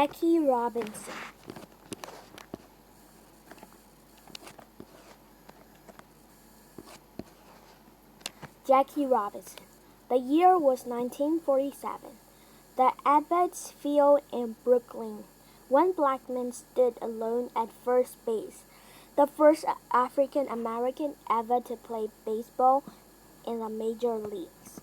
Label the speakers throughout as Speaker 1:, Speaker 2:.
Speaker 1: Jackie Robinson. Jackie Robinson. The year was 1947. The Abbott's Field in Brooklyn. One black man stood alone at first base, the first African American ever to play baseball in the major leagues.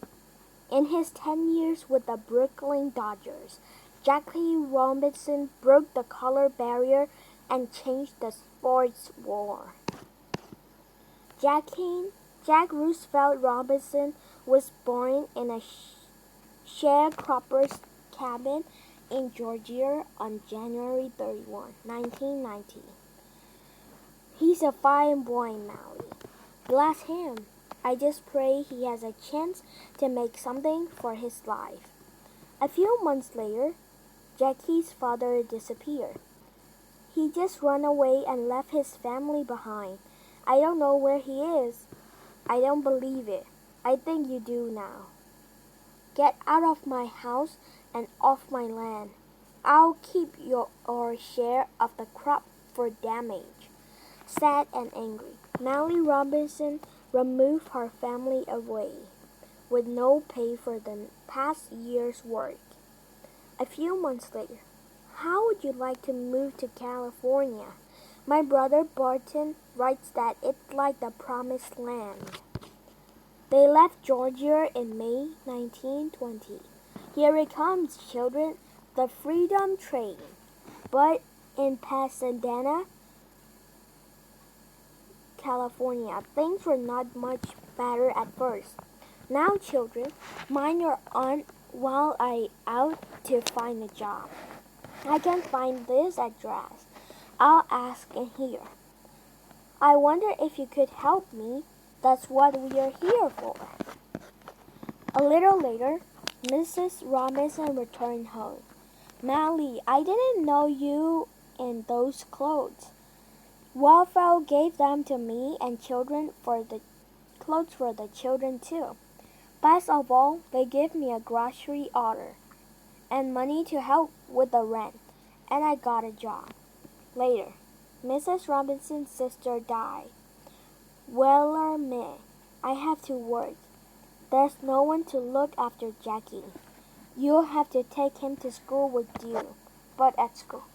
Speaker 1: In his 10 years with the Brooklyn Dodgers, Jackie Robinson broke the color barrier and changed the sports war. Jack Roosevelt Robinson was born in a sharecropper's cabin in Georgia on January 31, 1990. He's a fine boy, Maui. Bless him. I just pray he has a chance to make something for his life. A few months later, Jackie's father disappeared. He just ran away and left his family behind. I don't know where he is. I don't believe it. I think you do now. Get out of my house and off my land. I'll keep your share of the crop for damage. Sad and angry, Molly Robinson removed her family away, with no pay for the past year's work. A few months later, how would you like to move to California? My brother Barton writes that it's like the promised land. They left Georgia in May 1920. Here it comes, children, the Freedom Train. But in Pasadena, California, things were not much better at first. Now, children, mind your aunt while I out to find a job. I can find this address. I'll ask in here. I wonder if you could help me. That's what we are here for. A little later, Mrs. Robinson returned home. Molly, I didn't know you in those clothes. Wildfell gave them to me and children for the clothes for the children too. Best of all, they gave me a grocery order and money to help with the rent, and I got a job. Later, Mrs. Robinson's sister died. Well, me, I have to work. There's no one to look after Jackie. You'll have to take him to school with you, but at school.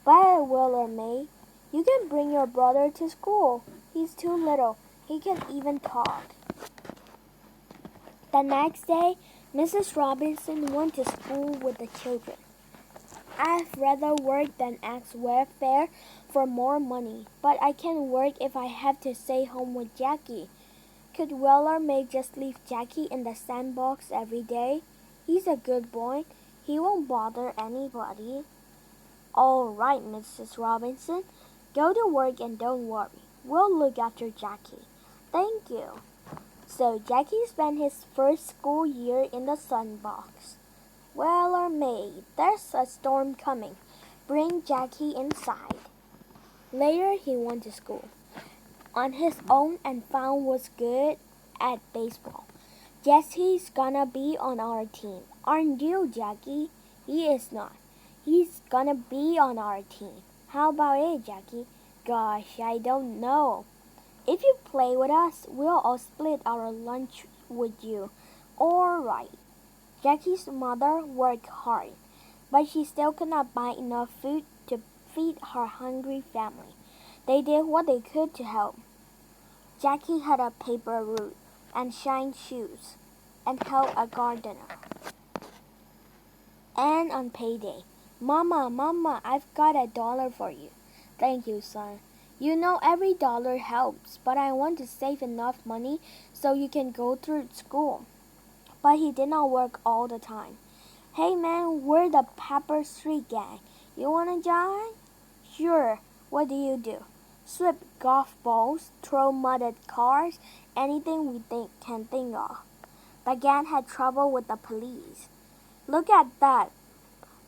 Speaker 1: But Willer May, you can bring your brother to school. He's too little. He can even talk. The next day, Mrs. Robinson went to school with the children. I'd rather work than ask welfare for more money, but I can work if I have to stay home with Jackie. Could Weller May just leave Jackie in the sandbox every day? He's a good boy. He won't bother anybody. All right, Mrs. Robinson. Go to work and don't worry. We'll look after Jackie. Thank you. So Jackie spent his first school year in the sandbox. Weller May, there's a storm coming. Bring Jackie inside. Later, he went to school on his own and found was good at baseball. Jesse's gonna be on our team. Aren't you, Jackie? He is not. He's gonna be on our team. How about it, Jackie? Gosh, I don't know. If you play with us, we'll all split our lunch with you. All right. Jackie's mother worked hard, but she still could not buy enough food to feed her hungry family. They did what they could to help. Jackie had a paper route and shined shoes and helped a gardener. And on payday, Mama, I've got $1 for you. Thank you, son. You know every dollar helps, but I want to save enough money so you can go through school. But he did not work all the time. Hey man, we're the Pepper Street Gang. You wanna join? Sure. What do you do? Sweep golf balls, throw mud at cars, anything we can think of. The gang had trouble with the police. Look at that.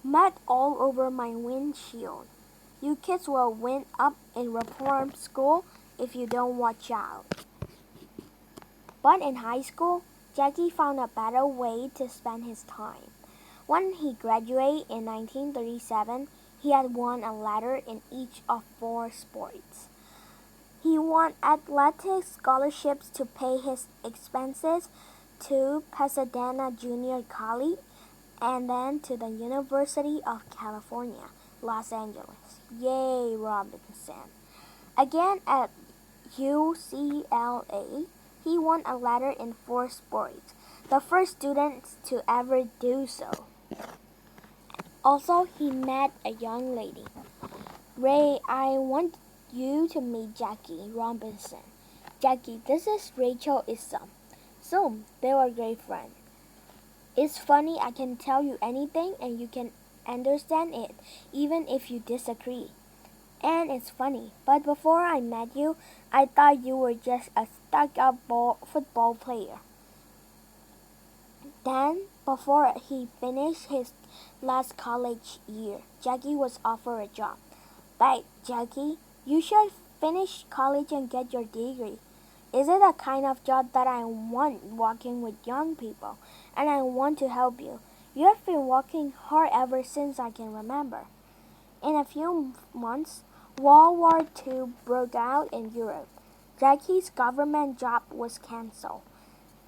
Speaker 1: Mud all over my windshield. You kids will wind up in reform school if you don't watch out. But in high school, Jackie found a better way to spend his time. When he graduated in 1937, he had won a letter in each of 4 sports. He won athletic scholarships to pay his expenses to Pasadena Junior College and then to the University of California, Los Angeles. Yay, Robinson. Again at UCLA, he won a letter in 4 sports, the first student to ever do so. Also, he met a young lady. Ray, I want you to meet Jackie Robinson. Jackie, this is Rachel Isom. So, they were great friends. It's funny I can tell you anything and you can understand it, even if you disagree. And it's funny, but before I met you, I thought you were just a stuck-up football player. Then, before he finished his last college year, Jackie was offered a job. But, Jackie, you should finish college and get your degree. Is it the kind of job that I want working with young people? And I want to help you. You have been working hard ever since I can remember. In a few months, World War II broke out in Europe. Jackie's government job was canceled.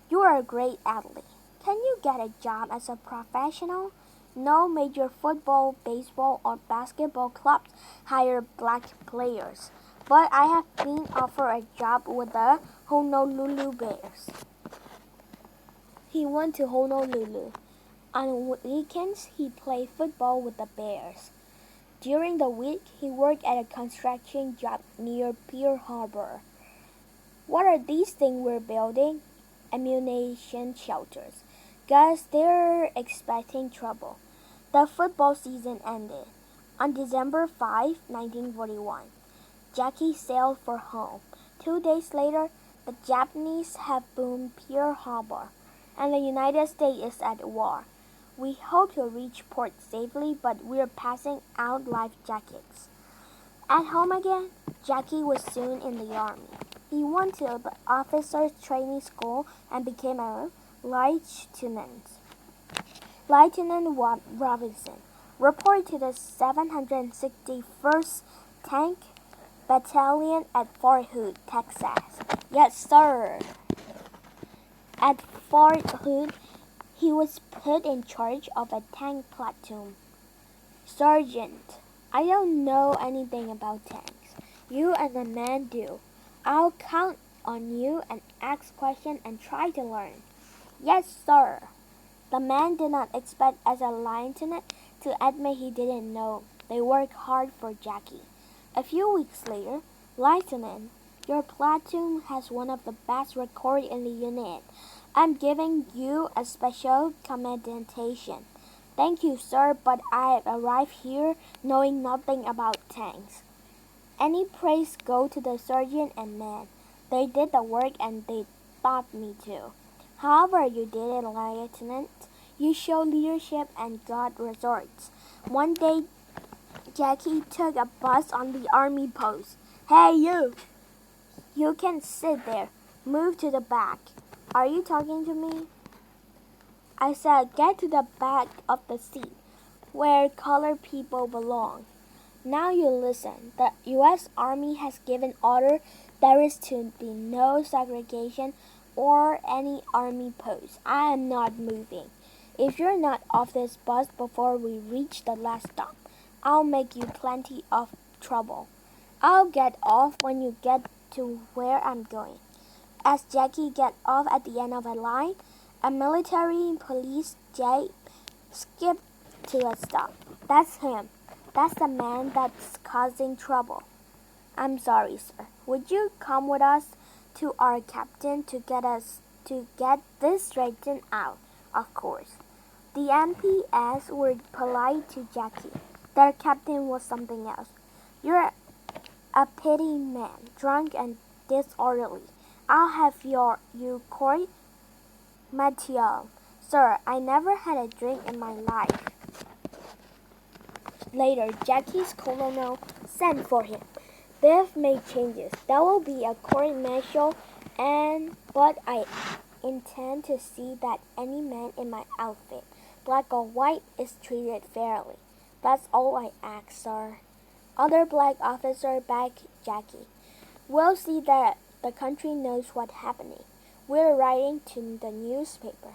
Speaker 1: You are a great athlete. Can you get a job as a professional? No major football, baseball, or basketball clubs hire black players, but I have been offered a job with the Honolulu Bears. He went to Honolulu. On weekends, he played football with the Bears. During the week, he worked at a construction job near Pearl Harbor. What are these things we're building? Ammunition shelters. Guys, they're expecting trouble. The football season ended. On December 5, 1941, Jackie sailed for home. 2 days later, the Japanese have bombed Pearl Harbor, and the United States is at war. We hope to reach port safely, but we're passing out life jackets. At home again, Jackie was soon in the army. He went to the officers' training school and became a lieutenant. Lieutenant Robinson reported to the 761st Tank Battalion at Fort Hood, Texas. Yes, sir. At Fort Hood, he was put in charge of a tank platoon. Sergeant, I don't know anything about tanks. You and the men do. I'll count on you and ask questions and try to learn. Yes, sir. The man did not expect as a lieutenant to admit he didn't know. They worked hard for Jackie. A few weeks later, Lieutenant, your platoon has one of the best records in the unit. I'm giving you a special commendation. Thank you, sir, but I arrived here knowing nothing about tanks. Any praise go to the sergeant and men. They did the work and they taught me to. However you did it, Lieutenant, you showed leadership and got results. One day, Jackie took a bus on the army post. Hey, you! You can sit there. Move to the back. Are you talking to me? I said, get to the back of the seat, where colored people belong. Now you listen. The U.S. Army has given order there is to be no segregation or any army post. I am not moving. If you're not off this bus before we reach the last stop, I'll make you plenty of trouble. I'll get off when you get to where I'm going. As Jackie got off at the end of a line, a military police jeep skipped to a stop. That's him. That's the man that's causing trouble. I'm sorry, sir. Would you come with us to our captain to get this straightened out? Of course. The MPs were polite to Jackie. Their captain was something else. You're a petty man, drunk and disorderly. I'll have you court martial. Sir, I never had a drink in my life. Later, Jackie's colonel sent for him. They've made changes. There will be a court martial, but I intend to see that any man in my outfit black or white, is treated fairly. That's all I ask, sir. Other black officer backed Jackie. We'll see that the country knows what's happening. We're writing to the newspaper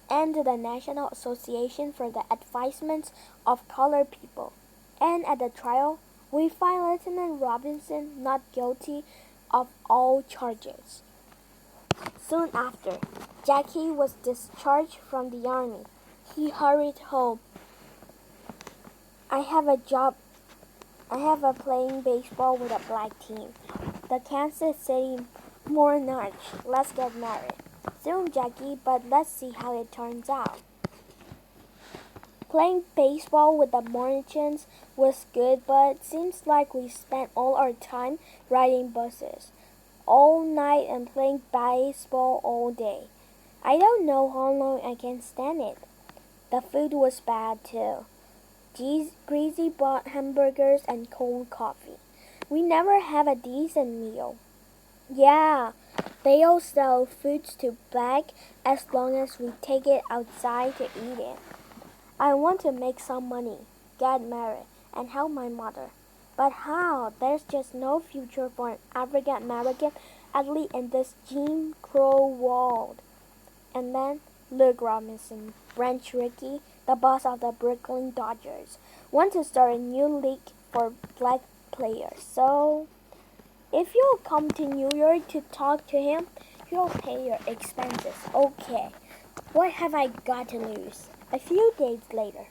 Speaker 1: and to the National Association for the Advancement of Colored People. And at the trial, we find Lieutenant Robinson not guilty of all charges. Soon after, Jackie was discharged from the army. He hurried home. I have playing baseball with a black team. The Kansas City Monarchs. Let's get married. Soon, Jackie, but let's see how it turns out. Playing baseball with the Monarchs was good, but it seems like we spent all our time riding buses all night and playing baseball all day. I don't know how long I can stand it. The food was bad too. Greasy bought hamburgers and cold coffee. We never have a decent meal. Yeah, they all sell foods to bag as long as we take it outside to eat it. I want to make some money, get married, and help my mother. But how? There's just no future for an African American athlete in this Jim Crow world. And then Luke Robinson, Branch Rickey, the boss of the Brooklyn Dodgers, want to start a new league for black players. So, if you'll come to New York to talk to him, he'll pay your expenses. Okay, what have I got to lose? A few days later,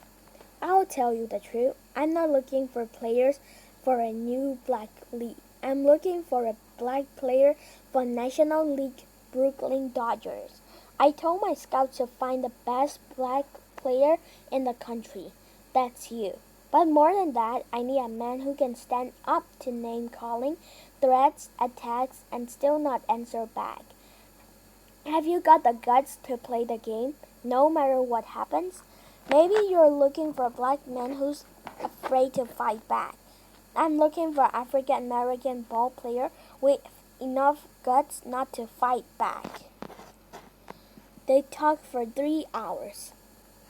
Speaker 1: I'll tell you the truth. I'm not looking for players for a new black league. I'm looking for a black player for National League Brooklyn Dodgers. I told my scouts to find the best black player in the country. That's you. But more than that, I need a man who can stand up to name-calling, threats, attacks, and still not answer back. Have you got the guts to play the game, no matter what happens? Maybe you're looking for a black man who's afraid to fight back. I'm looking for an African American ball player with enough guts not to fight back. They talked for 3 hours.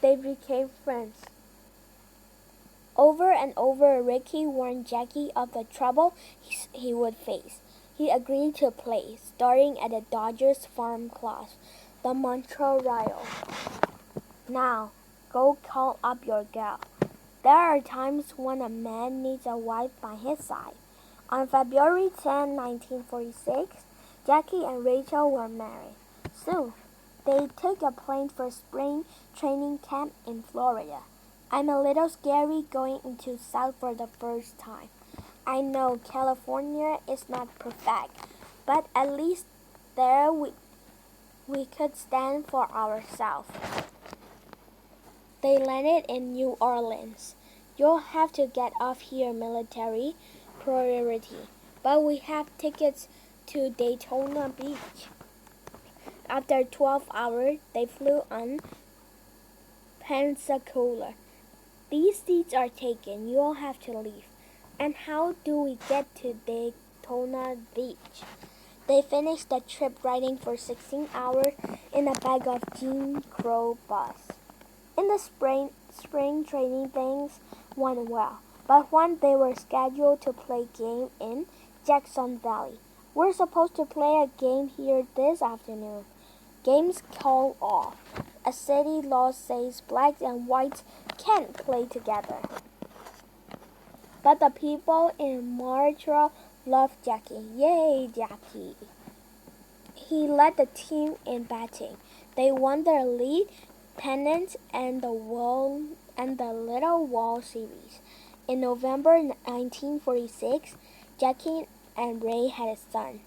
Speaker 1: They became friends. Over and over, Ricky warned Jackie of the trouble he would face. He agreed to play, starting at the Dodgers farm club, the Montreal Royals. Now, go call up your gal. There are times when a man needs a wife by his side. On February 10, 1946, Jackie and Rachel were married. Soon, they took a plane for spring training camp in Florida. I'm a little scary going into South for the first time. I know California is not perfect, but at least there we could stand for ourselves. They landed in New Orleans. You'll have to get off here, military priority, but we have tickets to Daytona Beach. After 12 hours, they flew on Pensacola. These seats are taken. You'll have to leave. And how do we get to Daytona Beach? They finished the trip riding for 16 hours in the back of Jim Crow bus. In the spring training, things went well, but when they were scheduled to play a game in Jackson Valley, we're supposed to play a game here this afternoon. Game's called off. A city law says blacks and whites can't play together. But the people in Montreal loved Jackie. Yay, Jackie! He led the team in batting. They won their league pennant and the Little Wall Series. In November 1946, Jackie and Ray had a son,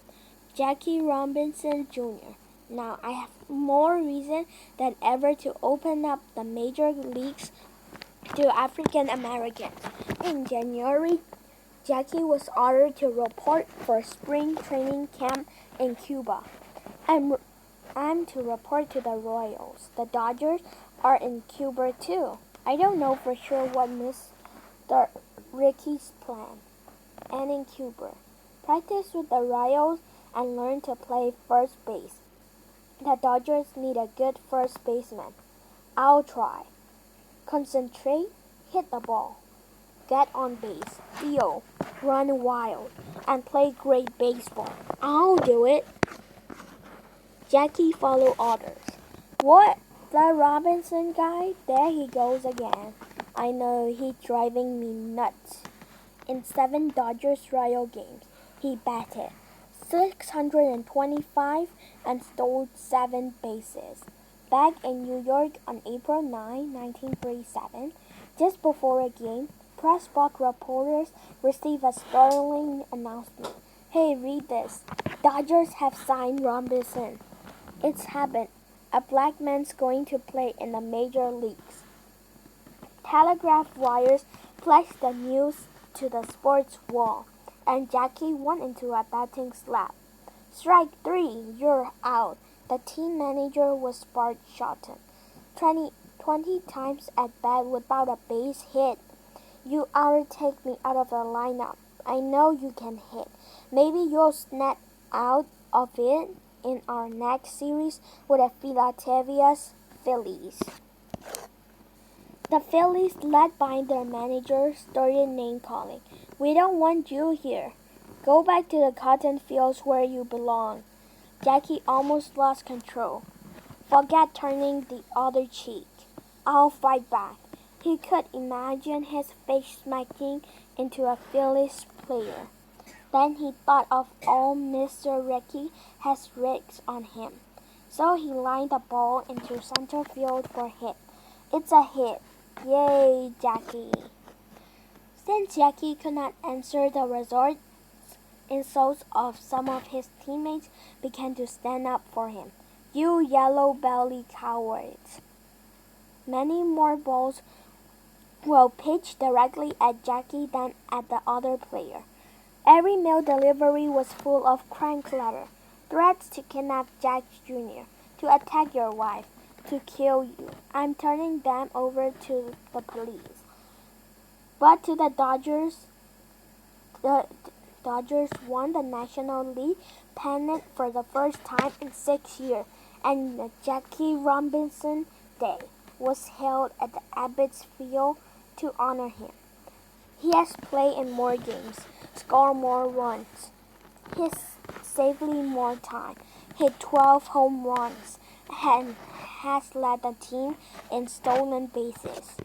Speaker 1: Jackie Robinson Jr. Now I have more reason than ever to open up the major leagues to African Americans. In January, Jackie was ordered to report for spring training camp in Cuba. I'm to report to the Royals. The Dodgers are in Cuba too. I don't know for sure what Mr. Ricky's plan. And in Cuba, practice with the Royals and learn to play first base. The Dodgers need a good first baseman. I'll try. Concentrate, hit the ball, get on base, steal, run wild, and play great baseball. I'll do it. Jackie followed orders. What? The Robinson guy? There he goes again. I know, he's driving me nuts. In 7 Dodgers Royal games, he batted .625 and stole 7 bases. Back in New York on April 9, 1937, just before a game, press box reporters received a startling announcement. Hey, read this. Dodgers have signed Robinson. It's happened. A black man's going to play in the major leagues. Telegraph wires flashed the news to the sports wall, and Jackie went into a batting slap. Strike 3, you're out. The team manager was Bart Shotton. 20 times at bat without a base hit. You ought to take me out of the lineup. I know you can hit. Maybe you'll snap out of it in our next series with the Philadelphia Phillies. The Phillies, led by their manager, started name-calling. We don't want you here. Go back to the cotton fields where you belong. Jackie almost lost control. Forget turning the other cheek. I'll fight back. He could imagine his face smacking into a Phillies player. Then he thought of all Mr. Rickey has rigs on him. So he lined the ball into center field for a hit. It's a hit. Yay, Jackie. Since Jackie could not answer the results, insults of some of his teammates began to stand up for him. You yellow-bellied cowards. Many more balls were pitched directly at Jackie than at the other player. Every mail delivery was full of crank letter, threats to kidnap Jack Jr., to attack your wife, to kill you. I'm turning them over to the police. But to the Dodgers won the National League pennant for the first time in 6 years, and the Jackie Robinson Day was held at the Abbott's Field to honor him. He has played in more games, scored more runs, hit safely more time, hit 12 home runs, and has led the team in stolen bases.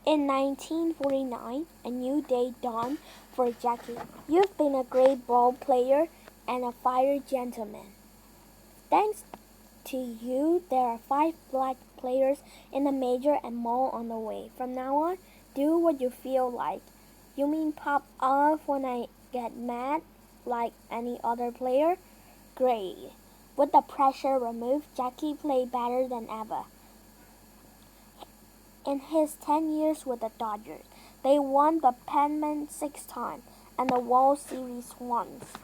Speaker 1: In 1949, a new day dawned for Jackie. You've been a great ball player and a fire gentleman. Thanks to you, there are 5 black players in the major and more on the way. From now on, do what you feel like. You mean pop off when I get mad like any other player? Great. With the pressure removed, Jackie played better than ever. In his 10 years with the Dodgers, they won the pennant 6 times and the World Series once.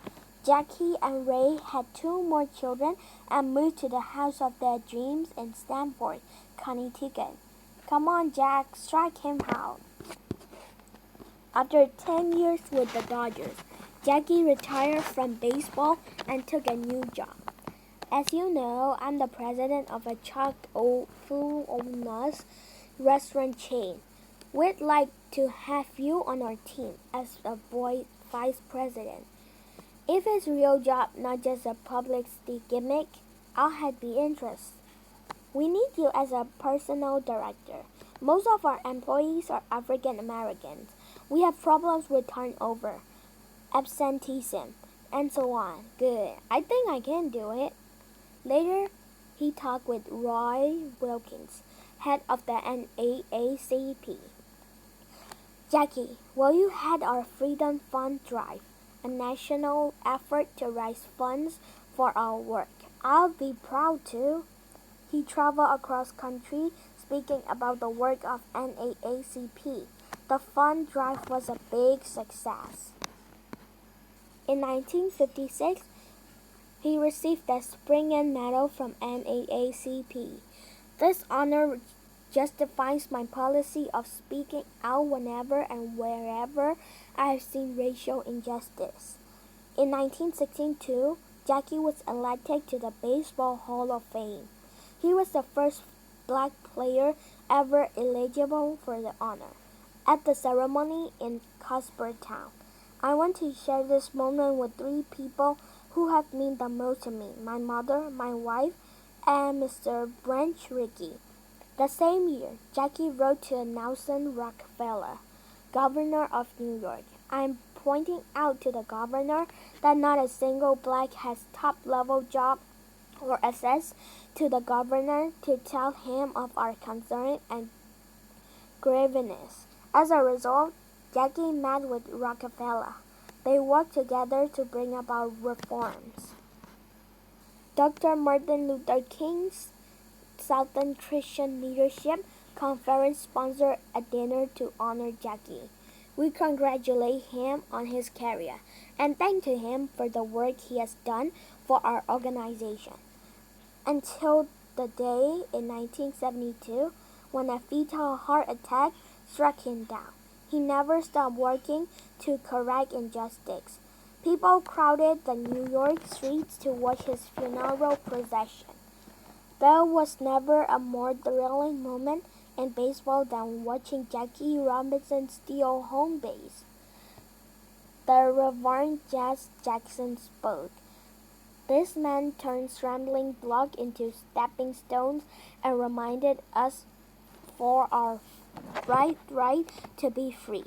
Speaker 1: Jackie and Ray had 2 more children and moved to the house of their dreams in Stamford, Connecticut. Come on, Jack, strike him out. After 10 years with the Dodgers, Jackie retired from baseball and took a new job. As you know, I'm the president of a full-owners restaurant chain. We'd like to have you on our team as a vice president. If it's a real job, not just a publicity gimmick, I'll be interested. We need you as a personal director. Most of our employees are African Americans. We have problems with turnover, absenteeism, and so on. Good. I think I can do it. Later, he talked with Roy Wilkins, head of the NAACP. Jackie, will you head our Freedom Fund Drive, a national effort to raise funds for our work? I'll be proud to. He traveled across country speaking about the work of NAACP. The fund drive was a big success. In 1956, he received the Springer Medal from NAACP. This honor justifies my policy of speaking out whenever and wherever I have seen racial injustice. In 1962, Jackie was elected to the Baseball Hall of Fame. He was the first black player ever eligible for the honor. At the ceremony in Town, I want to share this moment with three people who have meant the most to me: my mother, my wife, and Mr. Branch Rickey. The same year, Jackie wrote to Nelson Rockefeller, Governor of New York. I'm pointing out to the governor that not a single black has top-level job, or access to the governor to tell him of our concern and grievances. As a result, Jackie met with Rockefeller. They worked together to bring about reforms. Dr. Martin Luther King's Southern Christian Leadership Conference sponsored a dinner to honor Jackie. We congratulate him on his career and thank him for the work he has done for our organization. Until the day in 1972 when a fatal heart attack struck him down. He never stopped working to correct injustice. People crowded the New York streets to watch his funeral procession. There was never a more thrilling moment in baseball than watching Jackie Robinson steal home base. The Reverend Jazz Jackson spoke. This man turned scrambling blocks into stepping stones and reminded us for our right to be free.